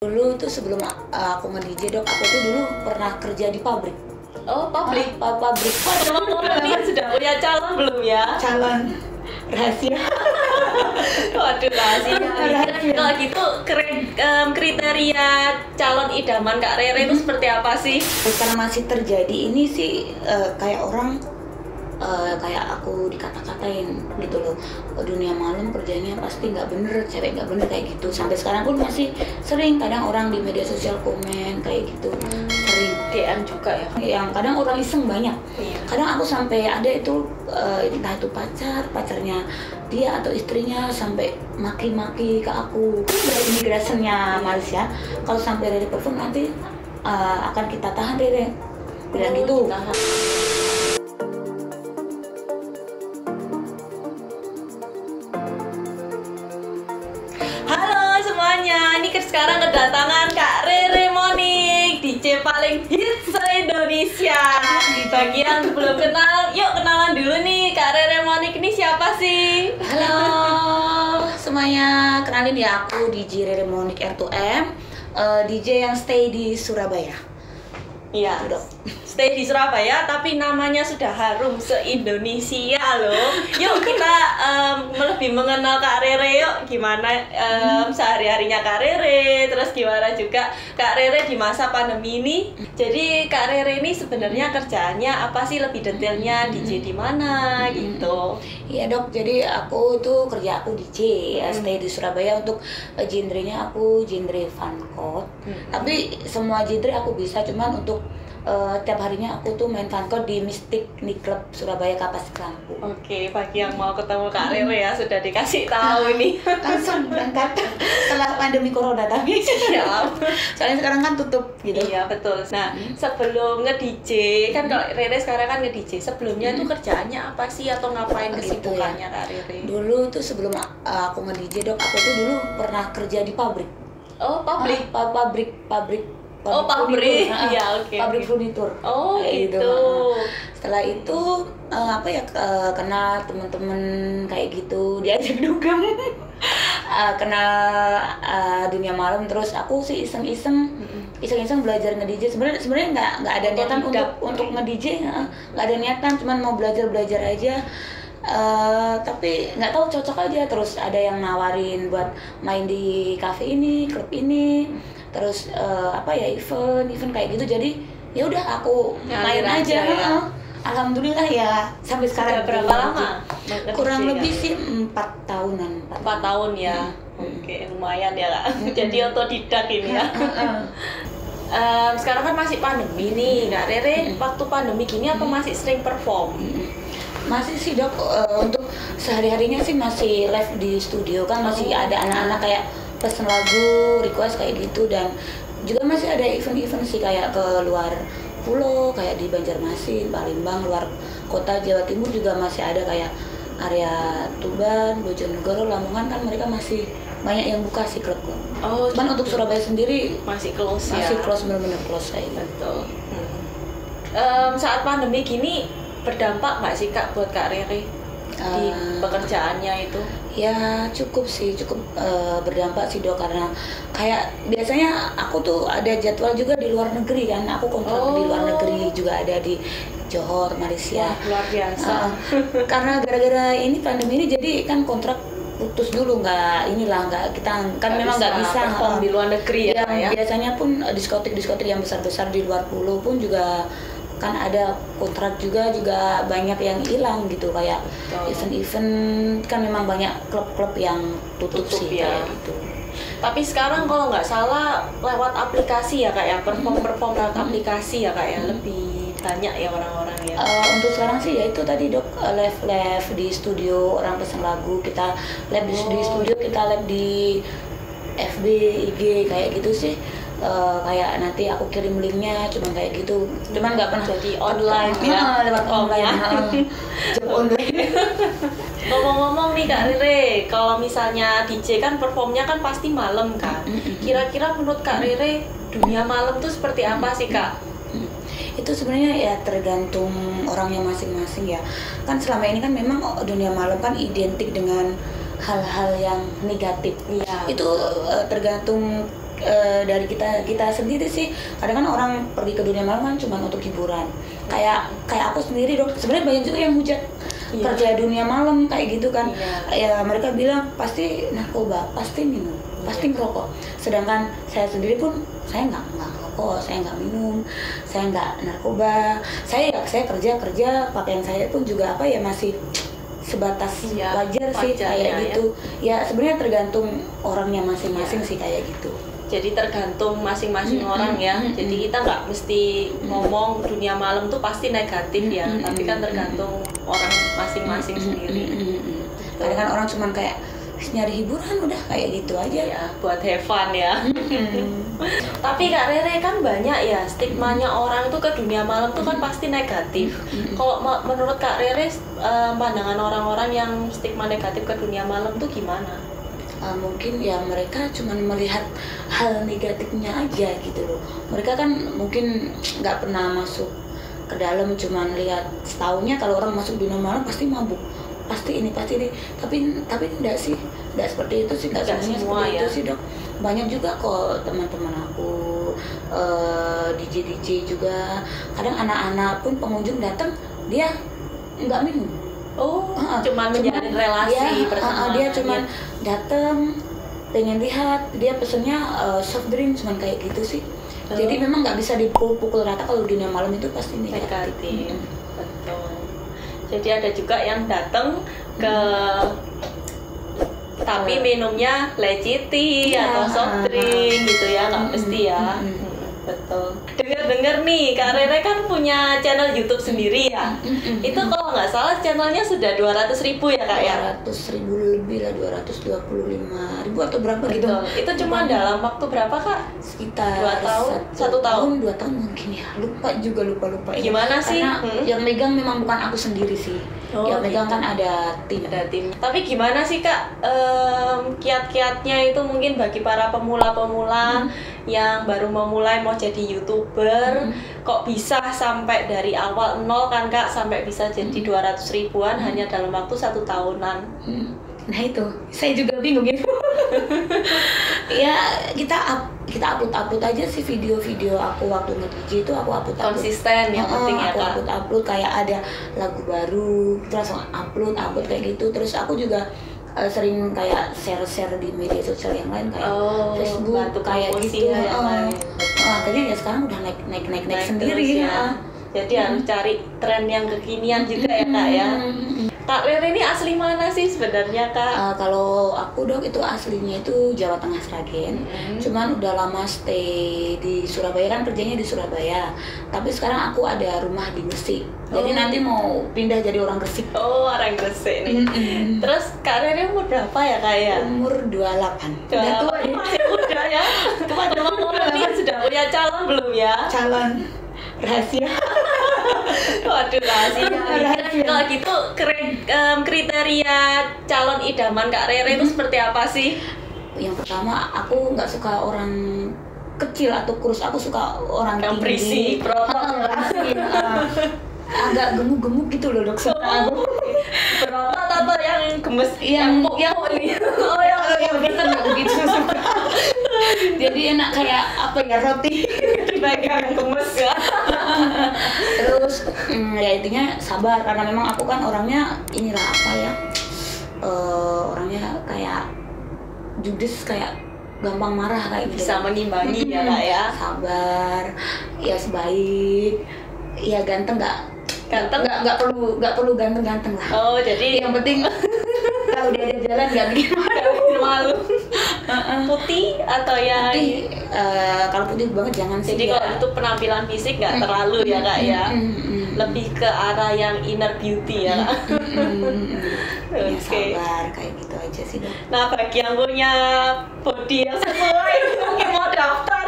Dulu tuh sebelum aku nge-DJ Dok, aku tuh dulu pernah kerja di pabrik. Oh, pabrik. Pabrik. Teman-teman nih sudah punya calon belum ya? Calon rahasia. Waduh, rahasia. Rahasia. Kalau gitu kriteria calon idaman Kak Rere itu seperti apa sih? Karena masih terjadi ini sih kayak orang kayak aku dikata-katain gitu loh. Dunia malam kerjanya pasti nggak bener, cewek nggak bener kayak gitu. Sampai sekarang pun masih sering kadang orang di media sosial komen kayak gitu. Sering DM juga ya? yang kadang orang iseng banyak. Iya. Kadang aku sampai ada itu entah itu pacarnya dia atau istrinya sampai maki-maki ke aku dari imigrasinya Malaysia. Kalau sampai dari perform nanti akan kita tahan Rere, bilang gitu. Ditahan. Halo semuanya, ini sekarang kedatangan Kak Rere Monik, DJ paling hits se-Indonesia. Bagi yang belum kenal, yuk kenalan dulu nih, Kak Rere Monik ini siapa sih? Halo semuanya, kenalin ya, aku DJ Rere Monik R2M, DJ yang stay di Surabaya. Iya, Dok. stay di Surabaya, tapi namanya sudah harum se-Indonesia loh. Yuk kita lebih mengenal Kak Rere yuk. Gimana sehari-harinya Kak Rere, terus gimana juga Kak Rere di masa pandemi ini. Jadi Kak Rere ini sebenarnya kerjaannya apa sih, lebih detailnya DJ di mana gitu. Iya Dok, jadi aku tuh kerja aku DJ ya, stay di Surabaya. Untuk genrenya aku genre funkcore. Tapi semua genre aku bisa, cuman untuk tiap harinya aku tuh main funkcore di Mystic Nightclub Surabaya Kapas Lampu. Oke, bagi yang mau ketemu Kak Rere ya sudah dikasih tahu nih. Langsung berangkat setelah pandemi corona, tapi Siap. soalnya sekarang kan tutup gitu. Iya betul. Nah sebelum nge-DJ kan, kalau Rere sekarang kan nge-DJ, sebelumnya tuh kerjaannya apa sih atau ngapain Gitu kesibukannya ya. Kak Rere? Dulu tuh sebelum aku nge-DJ Dok, aku tuh dulu pernah kerja di pabrik. Oh pabrik. Pabrik Oh pabrik. furnitur. Iya oke. Pabrik furnitur. Oh Kayak gitu. Setelah itu kenal teman-teman kayak gitu, diajak dugem. Kenal dunia malam, terus aku sih iseng-iseng belajar nge-DJ. Sebenarnya nggak ada niatan untuk nge-DJ, nggak ada niatan, cuman mau belajar aja. Tapi nggak tahu cocok aja. Terus ada yang nawarin buat main di cafe ini, klub ini, terus event kayak gitu. Jadi ya udah aku main Ngalir aja. aja ya. Alhamdulillah ya sampai sekarang. Sudah berapa lama? Kurang nge-DJ, lebih Kak? sih 4 tahunan. 4 tahun ya. Oke, lumayan ya Kak. Jadi otodidak ini ya. Sekarang kan masih pandemi nih Kak Rere, waktu pandemi gini apa masih sering perform? Masih sih Dok, untuk sehari-harinya sih masih live di studio kan, masih ada anak-anak kayak pesen lagu, request kayak gitu. Dan juga masih ada event-event sih kayak ke luar pulau, kayak di Banjarmasin, Palembang, luar kota Jawa Timur juga masih ada, kayak area Tuban, Bojonegoro, Lamongan kan mereka masih banyak yang buka sih klub-klub. Oh, Cuman untuk Surabaya sendiri masih close ya? masih close, bener-bener close kayak gitu. Betul. Saat pandemi gini berdampak nggak sih Kak buat Kak Rere di pekerjaannya itu? Ya cukup berdampak sih Dok, karena kayak biasanya aku tuh ada jadwal juga di luar negeri kan, aku kontrak di luar negeri juga, ada di Johor, Malaysia. Wah, luar biasa. Karena gara-gara ini pandemi ini jadi kan kontrak putus dulu, kita kan memang nggak bisa perform di luar negeri ya, yang ya? biasanya pun diskotik yang besar-besar di luar pulau pun juga kan ada kontrak juga banyak yang hilang gitu, kayak event-event kan memang banyak klub-klub yang tutup sih ya. kayak gitu. Tapi sekarang kalau nggak salah lewat aplikasi ya Kak ya, perform lewat aplikasi ya Kak ya, lebih banyak ya orang-orang ya. Untuk sekarang sih ya itu tadi Dok, live di studio, orang pesen lagu, kita live di studio, kita live di FB, IG kayak gitu sih. Kayak nanti aku kirim linknya, cuman kayak gitu, cuman nggak pernah jadi online ya, lewat online. Job online. Ngomong-ngomong nih Kak Rere, kalau misalnya DJ kan performnya kan pasti malam kan. Kira-kira menurut Kak Rere dunia malam tuh seperti apa sih Kak? Itu sebenarnya ya tergantung orangnya masing-masing ya. Kan selama ini kan memang dunia malam kan identik dengan hal-hal yang negatif. Iya, itu tergantung dari kita sendiri sih. Kadang kan orang pergi ke dunia malam kan cuma untuk hiburan. Kayak aku sendiri dong, sebenarnya banyak juga yang hujat kerja dunia malam kayak gitu kan. Ya mereka bilang pasti narkoba, pasti minum, pasti ngerokok. Sedangkan saya sendiri pun saya nggak ngerokok, saya nggak minum, saya nggak narkoba. Saya kerja, pakaian saya pun juga apa ya masih sebatas wajar sih kayak gitu. Ya sebenarnya tergantung orangnya masing-masing sih kayak gitu. Jadi tergantung masing-masing orang ya. Jadi kita nggak mesti ngomong dunia malam tuh pasti negatif ya, tapi kan tergantung orang masing-masing sendiri. Kadang kan orang cuman kayak nyari hiburan udah kayak gitu aja ya, buat have fun ya. Tapi Kak Rere kan banyak ya stigmanya orang tuh ke dunia malam tuh kan pasti negatif. Kalau menurut Kak Rere pandangan orang-orang yang stigma negatif ke dunia malam tuh gimana? Mungkin ya mereka cuma melihat hal negatifnya aja gitu loh. Mereka kan mungkin nggak pernah masuk ke dalam, cuma lihat setaunya kalau orang masuk dunia malam pasti mabuk, pasti ini tapi enggak sih, enggak seperti itu sih, enggak semuanya seperti itu sih dok. Banyak juga kok teman-teman aku DJ juga, kadang anak-anak pun pengunjung datang dia nggak minum. Cuman menjalin relasi pertemanan. Dia cuman datang pengen lihat, dia pesennya soft drink cuman kayak gitu sih. Jadi memang nggak bisa dipukul rata kalau dunia malam itu pasti negatif. Betul. Jadi ada juga yang datang ke tapi minumnya legit tea atau soft drink gitu ya, nggak mesti ya. Betul. Dengar nih, Kak Rere kan punya channel YouTube sendiri ya. Itu kalau nggak salah channelnya sudah 200.000 ya Kak ya? 200.000 lebih lah, 225.000 atau berapa gitu. Itu cuma dalam waktu berapa Kak? Sekitar 2 tahun? 2 tahun mungkin ya. Lupa Gimana sih? Karena yang megang memang bukan aku sendiri sih. Yang megang kan ada tim. Tapi gimana sih Kak kiat-kiatnya itu mungkin bagi para pemula-pemula yang baru memulai mau jadi YouTuber, kok bisa sampai dari awal nol kan Kak sampai bisa jadi 200.000-an hanya dalam waktu 1 tahunan. Nah itu, saya juga bingung gitu. Ya kita upload aja sih video-video aku waktu nge-DJ itu aku upload. Konsisten yang penting ya Kak. Aku upload kayak ada lagu baru, terus langsung upload kayak gitu. Terus aku juga sering kayak share di media sosial yang lain kayak Facebook kayak gitu. Akhirnya ya sekarang udah naik sendiri ya. Jadi harus cari tren yang kekinian juga ya Kak ya. Kak Rere ini asli mana sih sebenarnya Kak? Kalau aku dok itu aslinya itu Jawa Tengah Sragen. Cuman udah lama stay di Surabaya, kan kerjanya di Surabaya. Tapi sekarang aku ada rumah di Gresik. Jadi nanti mau pindah jadi orang Gresik. Orang Gresik nih. Terus Kak Rere umur berapa ya Kak ya? Umur 28. Udah tua ya. Masih muda ya. Teman-teman ini sudah punya calon belum ya? Calon rahasia. Waduh rahasia. Kalau gitu kriteria calon idaman Kak Rere itu seperti apa sih? Yang pertama aku nggak suka orang kecil atau kurus, aku suka orang yang tinggi. Agak gemuk-gemuk gitu loh dok. Aku berotot atau yang gemes yang yang bener begitu suka. Jadi enak kayak apa ya, roti yang gemes ya. Terus ya intinya sabar, karena memang aku kan orangnya inilah apa ya, orangnya kayak judes, kayak gampang marah kayak gitu. Bisa mengimbangi ya Kak ya. Sabar, ya sebaik, ya ganteng nggak perlu ganteng lah. Jadi yang penting kalau diajak jalan nggak bikin malu. Putih atau ya putih, kalau putih banget jangan sih. Jadi kalau itu penampilan fisik nggak terlalu ya Kak ya. Lebih ke arah yang inner beauty ya Kak. Ya, sabar kayak gitu aja sih dok. Nah bagi yang punya body yang sesuai mungkin mau daftar.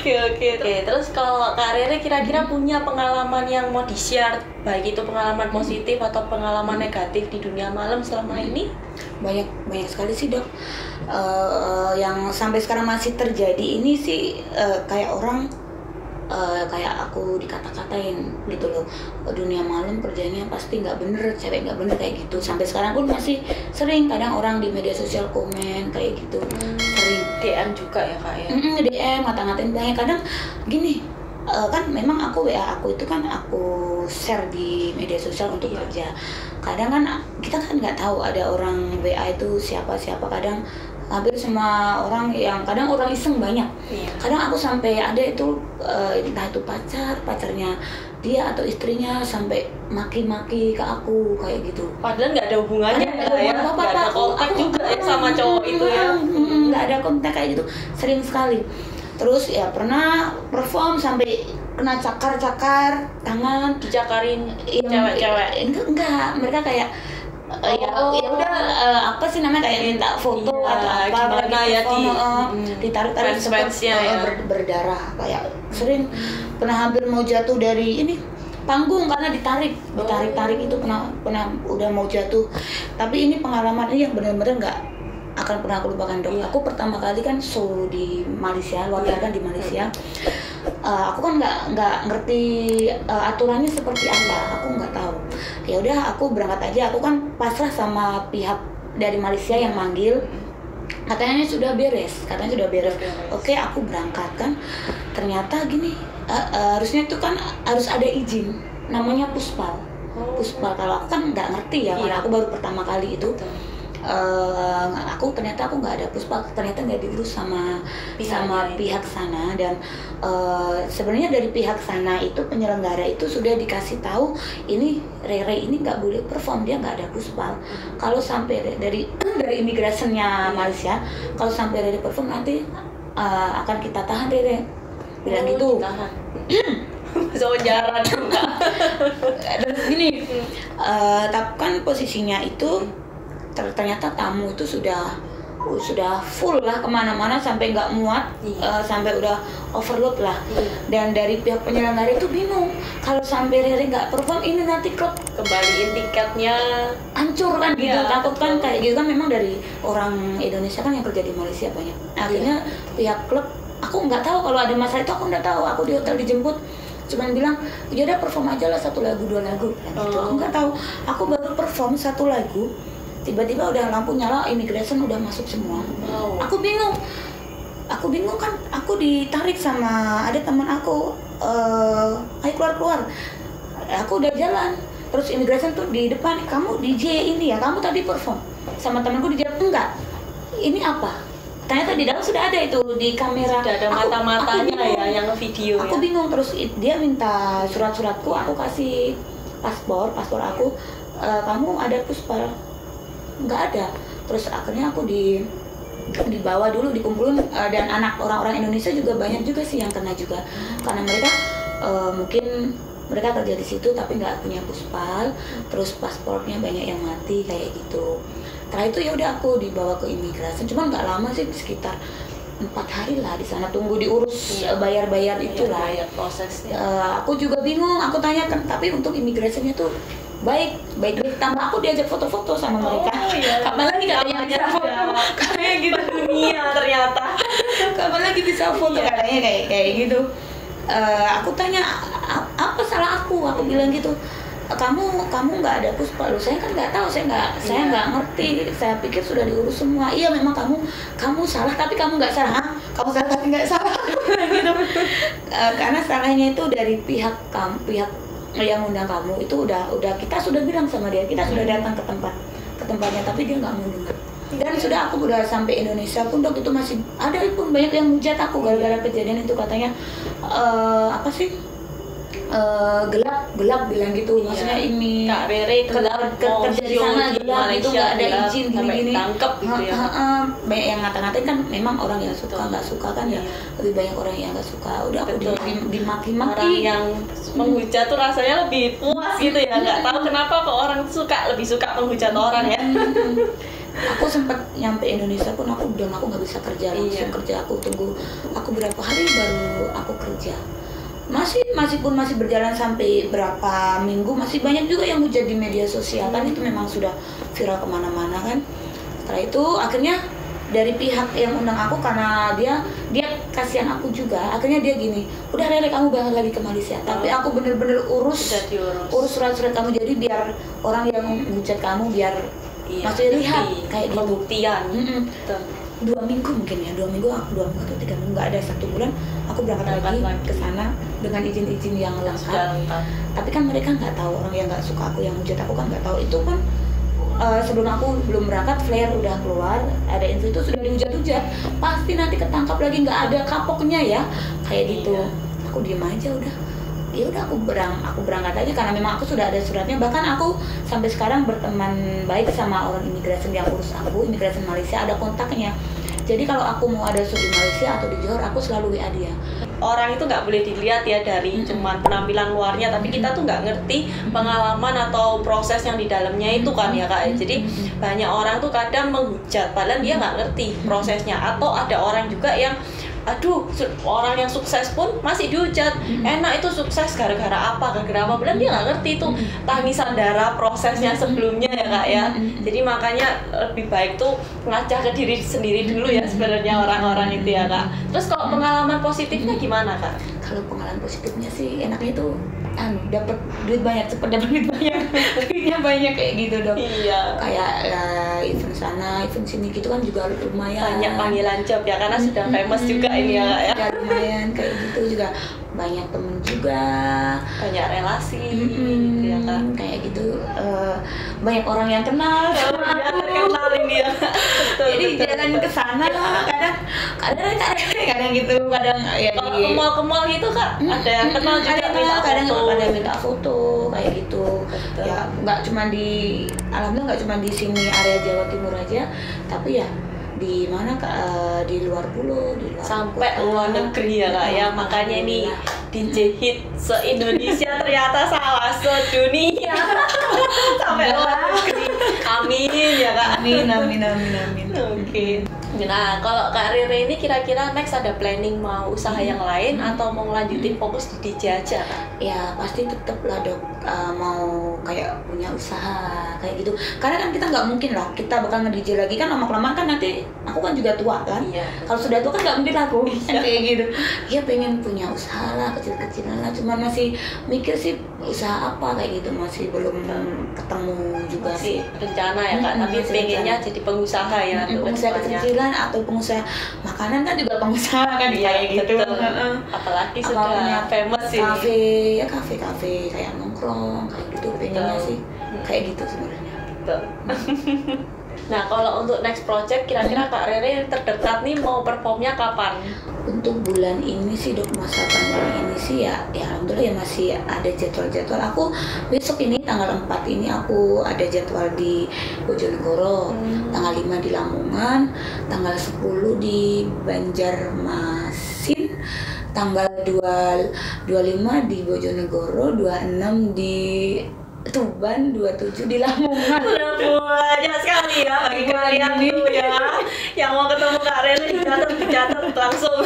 Oke. Terus kalau Kak Rere kira-kira punya pengalaman yang mau di-share, baik itu pengalaman positif atau pengalaman negatif di dunia malam selama ini? Banyak sekali sih dok. Yang sampai sekarang masih terjadi ini sih kayak orang kayak aku dikata-katain gitu loh, dunia malam kerjanya pasti nggak bener, cewek nggak bener kayak gitu. Sampai sekarang pun masih sering kadang orang di media sosial komen kayak gitu, sering DM juga ya kak ya. DM ngata-ngatain banyak. Kadang gini, kan memang aku WA aku itu kan aku share di media sosial untuk kerja. Kadang kan kita kan nggak tahu ada orang WA itu siapa, kadang hampir semua orang yang kadang orang iseng banyak. Kadang aku sampai ada itu entah itu pacarnya dia atau istrinya sampai maki-maki ke aku kayak gitu. Padahal nggak ada hubungannya ya, nggak ada kontak juga ya sama cowok itu ya. Nggak ada kontak kayak gitu, sering sekali. Terus ya pernah perform sampai kena cakar-cakar tangan, dicakarin cewek-cewek. Enggak, mereka kayak ya udah apa sih namanya kayak minta foto atau apa gimana ya ditarik-tarik fansnya ya. Berdarah kayak sering. Pernah hampir mau jatuh dari ini panggung karena ditarik itu pernah udah mau jatuh. Tapi ini pengalaman ini yang benar-benar nggak akan pernah aku lupakan dok. Aku pertama kali kan show di Malaysia, luar biasa di Malaysia. Aku kan nggak ngerti aturannya seperti apa, aku nggak tahu. Ya udah aku berangkat aja. Aku kan pasrah sama pihak dari Malaysia yang manggil. Katanya sudah beres. Oke, aku berangkat kan. Ternyata gini, harusnya itu kan harus ada izin. Namanya puspal. Kalau aku kan nggak ngerti ya, karena aku baru pertama kali itu. Aku ternyata nggak ada puspal, ternyata nggak diurus sama pihak sana. Dan sebenarnya dari pihak sana itu penyelenggara itu sudah dikasih tahu ini Rere ini nggak boleh perform, dia nggak ada puspal. Kalau sampai dari imigrasinya Malaysia, kalau sampai Rere perform nanti akan kita tahan Rere, bilang gitu. Masuk penjara juga. Terus gini, tapi kan posisinya itu ternyata tamu itu sudah full lah kemana-mana sampai nggak muat, sampai udah overload lah. Dan dari pihak penyelenggara itu bingung kalau sampai Rere nggak perform ini nanti klub kembaliin tiketnya hancur kan gitu. Takut kan kayak gitu kan. Memang dari orang Indonesia kan yang kerja di Malaysia banyak. Akhirnya pihak klub, aku nggak tahu kalau ada masalah itu, aku nggak tahu. Aku di hotel dijemput cuman bilang ya udah perform aja lah 1 lagu 2 lagu gitu. Aku nggak tahu, aku baru perform 1 lagu tiba-tiba udah lampu nyala, immigration udah masuk semua. Aku bingung kan. Aku ditarik sama ada teman aku, ayo keluar. Aku udah jalan, terus immigration tuh di depan, kamu DJ ini ya, kamu tadi perform sama temanku. Dijawab enggak, ini apa. Ternyata di dalam sudah ada itu di kamera, sudah ada mata-matanya ya yang video. Aku bingung. Terus dia minta surat-suratku, aku kasih paspor aku, kamu ada puspal? Nggak ada. Terus akhirnya aku dibawa dulu, dikumpulin, dan anak orang-orang Indonesia juga banyak juga sih yang kena juga, karena mereka mungkin mereka kerja di situ tapi nggak punya puspal, terus paspornya banyak yang mati kayak gitu. Setelah itu ya udah aku dibawa ke imigrasi, cuman nggak lama sih, sekitar 4 hari lah di sana tunggu diurus bayar-bayar itulah. Bayar prosesnya. Aku juga bingung, aku tanyakan, tapi untuk imigrasinya tuh baik. Tambah aku diajak foto-foto sama mereka. Kapan lagi katanya bisa foto? Kayak gitu dunia ternyata. Kapan lagi bisa foto katanya kayak gitu. Aku tanya apa salah aku bilang gitu. Kamu nggak ada puspal. Saya kan nggak tahu, saya nggak ngerti. Saya pikir sudah diurus semua. Iya memang kamu salah, tapi kamu nggak salah. Kamu salah tapi nggak salah gitu. Karena salahnya itu dari pihak yang undang kamu itu udah kita sudah bilang sama dia, kita sudah datang ke tempatnya, tapi dia nggak mau dengar. Dan sudah aku udah sampai Indonesia pun dok, itu masih ada pun banyak yang hujat aku gara-gara kejadian itu. Katanya apa sih, gelap bilang gitu. Maksudnya ini Kak Rere gelap kerja di sana gelap itu nggak ada izin gini-gini. Tangkep gitu ya. Banyak yang ngata-ngatain kan, memang orang yang suka nggak suka kan ya. Lebih banyak orang yang nggak suka. Udah aku dimaki-maki. Orang yang menghujat tuh rasanya lebih puas gitu ya. Nggak tahu kenapa kok orang lebih suka menghujat orang ya. Aku sempat nyampe Indonesia pun aku nggak bisa kerja langsung. Kerja aku tunggu aku berapa hari baru aku kerja. Masih berjalan sampai berapa minggu, masih banyak juga yang hujat di media sosial kan. Itu memang sudah viral kemana-mana kan. Setelah itu akhirnya dari pihak yang undang aku, karena dia kasihan aku juga, akhirnya dia gini, udah Rere kamu balik lagi ke Malaysia, tapi aku bener-bener urus surat-surat kamu, jadi biar orang yang menghujat kamu biar maksudnya lihat kayak gitu. Pembuktian. 2 minggu mungkin ya, 2 minggu atau 3 minggu, nggak ada 1 bulan aku berangkat lagi ke sana dengan izin-izin yang lengkap. Tapi kan mereka nggak tahu, orang yang nggak suka aku, yang hujat aku kan nggak tahu. Itu pun sebelum aku belum berangkat, flare udah keluar, ada info itu sudah dihujat-hujat, pasti nanti ketangkap lagi, nggak ada kapoknya ya, kayak gitu. Aku diem aja udah. Ya udah aku berangkat aja karena memang aku sudah ada suratnya. Bahkan aku sampai sekarang berteman baik sama orang imigrasi yang urus aku, imigrasi Malaysia, ada kontaknya. Jadi kalau aku mau ada shoot di Malaysia atau di Johor, aku selalu WA dia. Orang itu nggak boleh dilihat ya dari cuman penampilan luarnya, tapi kita tuh nggak ngerti pengalaman atau proses yang di dalamnya itu kan ya Kak. Jadi banyak orang tuh kadang menghujat padahal dia nggak ngerti prosesnya, atau ada orang juga yang aduh, orang yang sukses pun masih dihujat. Enak itu sukses gara-gara apa, belum dia nggak ngerti itu tangisan darah prosesnya sebelumnya ya Kak ya. Jadi makanya lebih baik tuh ngaca ke diri sendiri dulu ya sebenarnya orang-orang itu ya Kak. Terus kalau pengalaman positifnya gimana Kak? Kalau pengalaman positifnya sih enaknya tuh dapat duit banyak, cepet dapat duit banyak, duitnya banyak kayak gitu dong. Iya. Kayak event sana, event sini gitu kan juga lumayan. Banyak panggilan job ya karena sudah famous juga ini ya Kak ya. Ya lumayan kayak gitu juga, banyak temen juga, banyak relasi gitu ya Kak. Kayak gitu, banyak orang yang kenal sama aku. Kenal ini ya. Jadi jalan ke sana kadang gitu, kadang ya kalau ke mall gitu Kak, ada yang kenal juga, kadang ada yang minta foto kayak gitu. Betul. Ya nggak cuma alhamdulillah nggak cuma di sini area Jawa Timur aja, tapi ya di mana di luar pulau, di luar sampai kota, luar negeri ya Kak ya. Makanya ini DJ hit se-Indonesia ternyata salah sedunia. Sampai luar negeri. Amin ya Kak. Amin. Oke. Nah, kalau Kak Rere ini kira-kira next ada planning mau usaha yang lain atau mau ngelanjutin fokus di DJ aja Kak? Ya pasti tetep lah dok, mau kayak punya usaha kayak gitu. Karena kan kita nggak mungkin lah kita bakal nge-DJ lagi kan, lama-kelamaan kan nanti aku kan juga tua kan. Iya. Kalau sudah tua kan nggak mungkin aku kayak gitu. Ya pengen punya usaha lah, kecil-kecilan lah. Cuman masih mikir sih usaha apa kayak gitu, masih belum ketemu juga masih sih. Rencana ya Kak, tapi pengennya jadi pengusaha ya. Pengusaha kecil-kecilan atau pengusaha makanan kan juga pengusaha kan kayak gitu. Apalagi sudah famous sih. Kafe kayak nongkrong kayak gitu pengennya sih kayak gitu sebenarnya. Nah kalau untuk next project kira-kira Kak Rere terdekat nih mau performnya kapan? Untuk bulan ini sih dok, masa pandemi ini sih ya alhamdulillah ya masih ada jadwal. Aku besok ini tanggal 4 ini aku ada jadwal di Bojonegoro, tanggal 5 di Lamongan, tanggal 10 di Banjarmasin, tanggal 25 di Bojonegoro, 26 di Tuban, 27 di Lamongan. Udah banyak sekali ya bagi kalian tuh ya yang mau ketemu Kak Rere, dicatat langsung.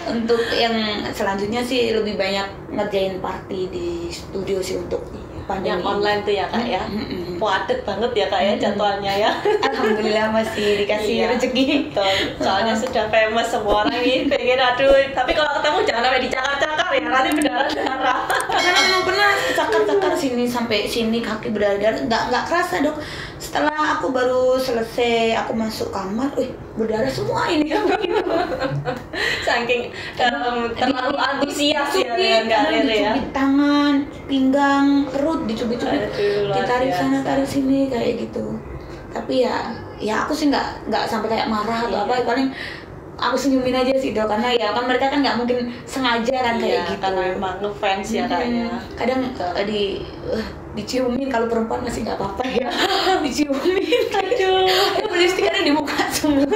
Untuk yang selanjutnya sih lebih banyak ngerjain party di studio sih untuk pandemi yang online tuh ya Kak ya. Padat banget ya Kak ya jadwalnya ya. Alhamdulillah masih dikasih rezeki. Betul. Soalnya sudah famous, semua orang ini pengen aduh, tapi kalau ketemu jangan sampai dicakar-cakar ya, nanti berdarah-darah. Karena memang pernah cakar-cakar sini sampai sini kaki berdarah, nggak kerasa dok. Setelah aku baru selesai, aku masuk kamar, berdarah semua ini. Saking terlalu antusias ya dengan Kak Rere ya. Dicubit tangan, pinggang, perut dicubit-cubit, ditarik sana tarik sini kayak gitu. Tapi ya aku sih nggak sampai kayak marah atau apa, paling aku senyumin aja sih dok, karena ya kan mereka kan nggak mungkin sengaja kan kayak gitu. Karena emang ngefans ya kayaknya. Kadang diciumin, kalau perempuan masih nggak apa-apa ya. Diciumin, aduh, lipstikannya di muka semua.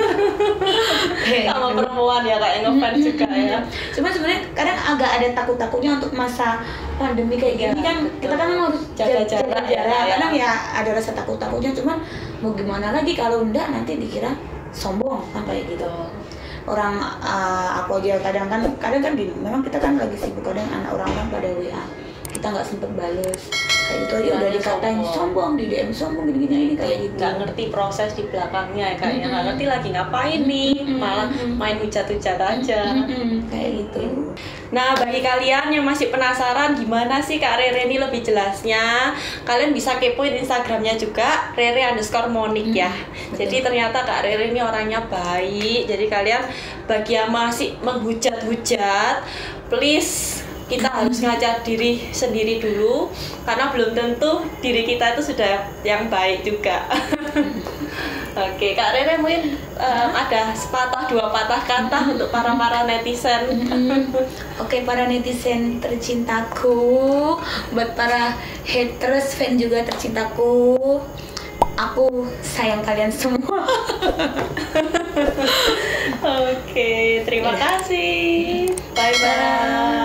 Sama perempuan ya kayak ngefans juga ya. Cuma sebenarnya kadang agak ada takut-takutnya untuk masa pandemi kayak gini kan, kita kan harus jaga jarak. Kadang ya ada rasa takut-takutnya, cuman mau gimana lagi kalau enggak nanti dikira sombong kan kayak gitu. Orang aku aja kadang kan gini, memang kita kan lagi sibuk, kadang anak orang pada WA kita nggak sempet bales, kayak gitu aja udah dikatain sombong, di DM sombong gini-gini ini kayak gitu. Nggak ngerti proses di belakangnya ya kayaknya, nggak ngerti lagi ngapain nih, malah main hujat-hujat aja. Kayak gitu. Nah, bagi kalian yang masih penasaran gimana sih Kak Rere ini lebih jelasnya, kalian bisa kepoin Instagramnya juga, Rere_Monik ya. Jadi ternyata Kak Rere ini orangnya baik. Jadi kalian bagi yang masih menghujat-hujat, please kita harus ngajar diri sendiri dulu, karena belum tentu diri kita itu sudah yang baik juga. Oke, Kak Rere mungkin ada sepatah dua patah kata untuk para netizen. Oke, para netizen tercintaku, buat para haters fan juga tercintaku, aku sayang kalian semua. Oke, terima kasih. Bye bye.